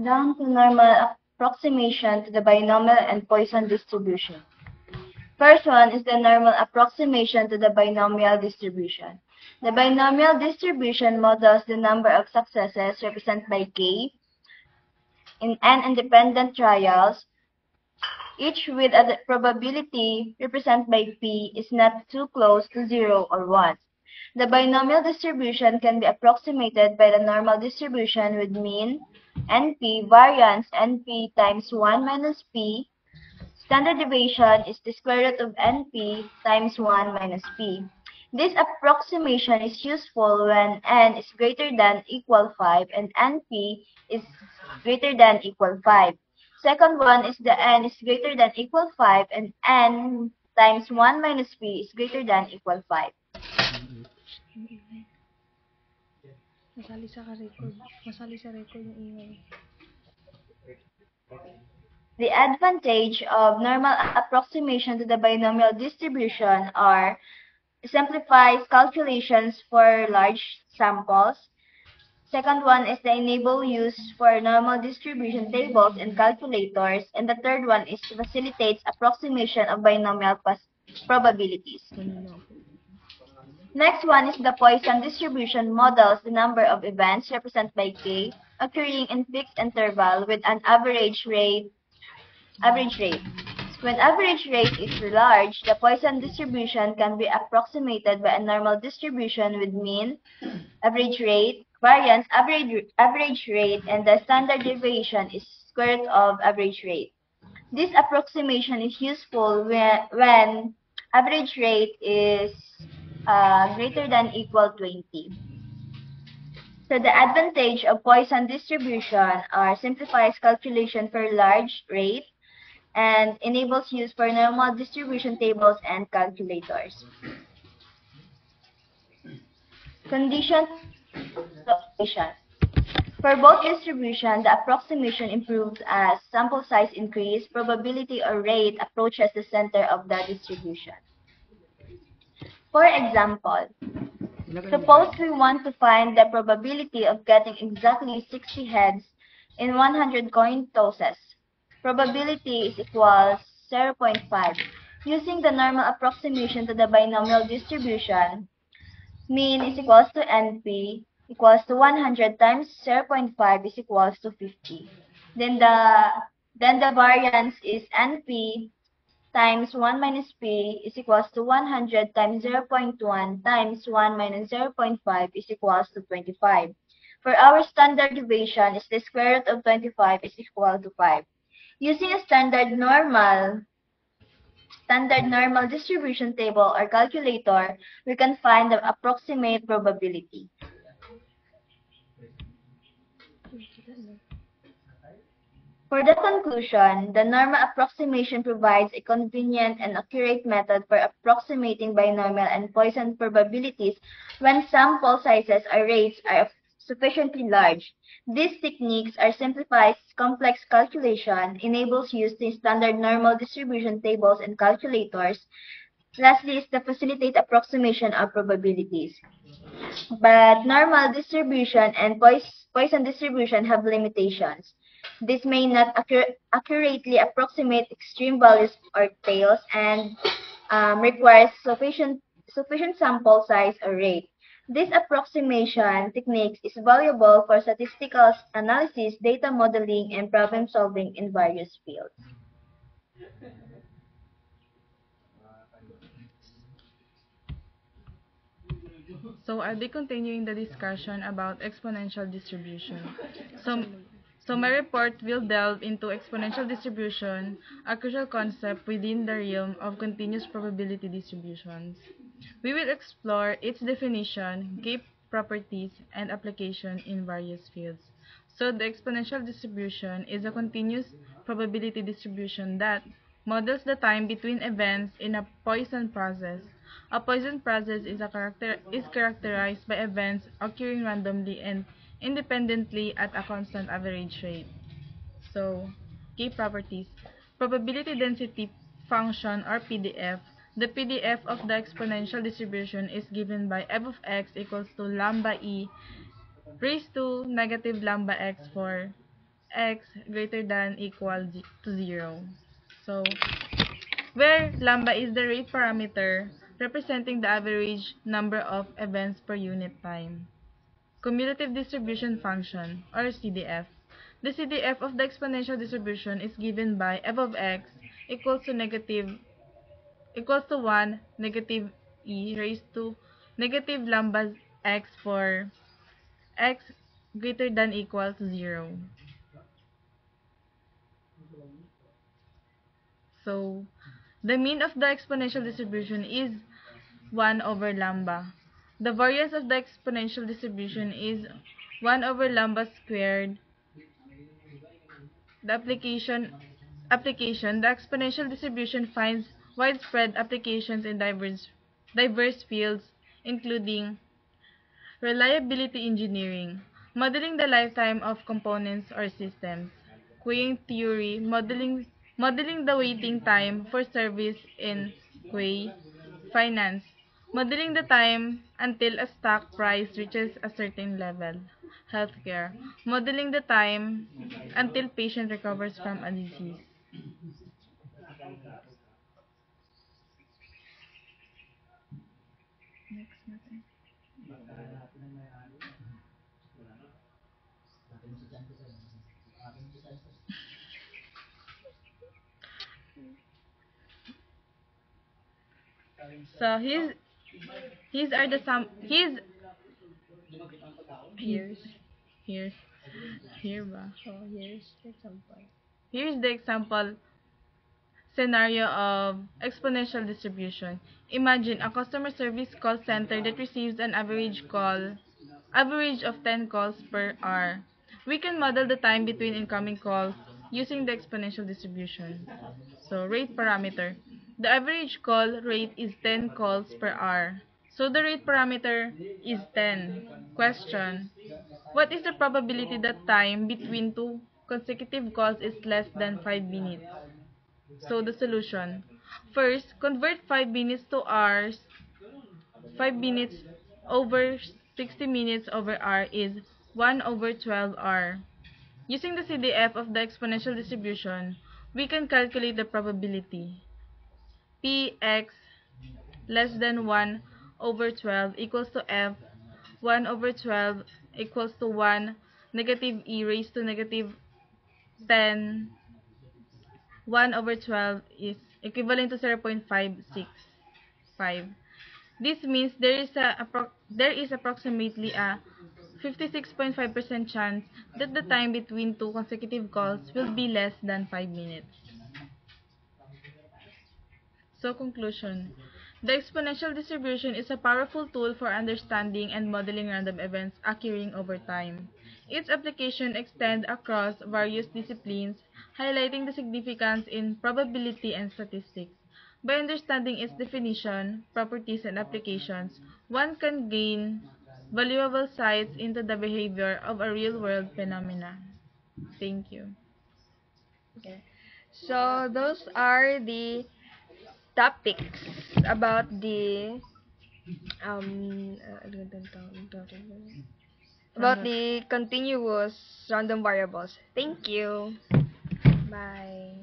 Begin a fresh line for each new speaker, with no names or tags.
Down to normal approximation to the binomial and Poisson distribution. First one is the normal approximation to the binomial distribution. The binomial distribution models the number of successes represented by K in n independent trials, each with a probability represented by P is not too close to 0 or 1. The binomial distribution can be approximated by the normal distribution with mean NP, variance NP times 1 minus P. Standard deviation is the square root of NP times 1 minus P. This approximation is useful when n is greater than equal 5 and NP is greater than equal 5. Second one is the n is greater than equal 5 and n times 1 minus P is greater than equal 5.
Masali sa record yung ingay.
The advantage of normal approximation to the binomial distribution are simplifies calculations for large samples. Second one is the enable use for normal distribution tables and calculators. And the third one is facilitates approximation of binomial probabilities. Next one is the Poisson distribution models the number of events represented by K occurring in fixed interval with an average rate. When average rate is large, the Poisson distribution can be approximated by a normal distribution with mean, average rate, variance, average rate, and the standard deviation is square root of average rate. This approximation is useful when average rate is greater than equal 20. So the advantage of Poisson distribution are simplifies calculation for large rate and enables use for normal distribution tables and calculators. Condition approximation. For both distribution, the approximation improves as sample size increase, probability or rate approaches the center of the distribution. For example, suppose we want to find the probability of getting exactly 60 heads in 100 coin tosses. Probability is equals 0.5. Using the normal approximation to the binomial distribution, mean is equals to NP equals to 100 times 0.5 is equals to 50. Then the variance is NP times 1 minus P is equals to 100 times 0.1 times 1 minus 0.5 is equals to 25. For our standard deviation is the square root of 25 is equal to 5. Using a standard normal distribution table or calculator, we can find the approximate probability. For the conclusion, the normal approximation provides a convenient and accurate method for approximating binomial and Poisson probabilities when sample sizes or rates are sufficiently large. These techniques are simplifies complex calculation, enables use in standard normal distribution tables and calculators. Lastly is to facilitate approximation of probabilities. But normal distribution and Poisson distribution have limitations. This may not accurately approximate extreme values or tails and requires sufficient sample size or rate. This approximation techniques is valuable for statistical analysis, data modeling, and problem solving in various fields.
So I'll be continuing the discussion about exponential distribution. So my report will delve into exponential distribution, a crucial concept within the realm of continuous probability distributions. We will explore its definition, key properties, and application in various fields. So the exponential distribution is a continuous probability distribution that models the time between events in a Poisson process. A Poisson process is characterized by events occurring randomly and independently at a constant average rate. So, key properties. Probability density function or PDF. The PDF of the exponential distribution is given by f of x equals to lambda e raised to negative lambda x for x greater than equal to 0. So, where lambda is the rate parameter representing the average number of events per unit time. Cumulative distribution function, or CDF. The CDF of the exponential distribution is given by f of x equals to 1 negative e raised to negative lambda x for x greater than equal to 0. So, the mean of the exponential distribution is 1 over lambda. The variance of the exponential distribution is 1 over lambda squared. The the exponential distribution finds widespread applications in diverse fields, including reliability engineering, modeling the lifetime of components or systems, queuing theory, modeling the waiting time for service in queue, finance, modeling the time until a stock price reaches a certain level, healthcare, modeling the time until patient recovers from a disease. Next natin. So his are the some his
Here's,
here here ba?
oh, here's the example.
Here's the example scenario of exponential distribution. Imagine a customer service call center that receives an average of 10 calls per hour. We can model the time between incoming calls using the exponential distribution. So, rate parameter. The average call rate is 10 calls per hour. So, the rate parameter is 10. Question: what is the probability that time between two consecutive calls is less than 5 minutes? So, the solution. First, convert 5 minutes to hours. 5 minutes over 60 minutes over hour is 1 over 12 hour. Using the CDF of the exponential distribution, we can calculate the probability. Px less than 1 over 12 equals to f 1 over 12 equals to 1 negative e raised to negative 10. 1 over 12 is equivalent to 0.565. This means there is approximately a 56.5% chance that the time between two consecutive calls will be less than 5 minutes. So, conclusion. The exponential distribution is a powerful tool for understanding and modeling random events occurring over time. Its application extends across various disciplines, highlighting the significance in probability and statistics. By understanding its definition, properties, and applications, one can gain valuable insights into the behavior of a real-world phenomena. Thank you.
Okay. So those are the topics about the ano about the continuous random variables. Thank you. Bye.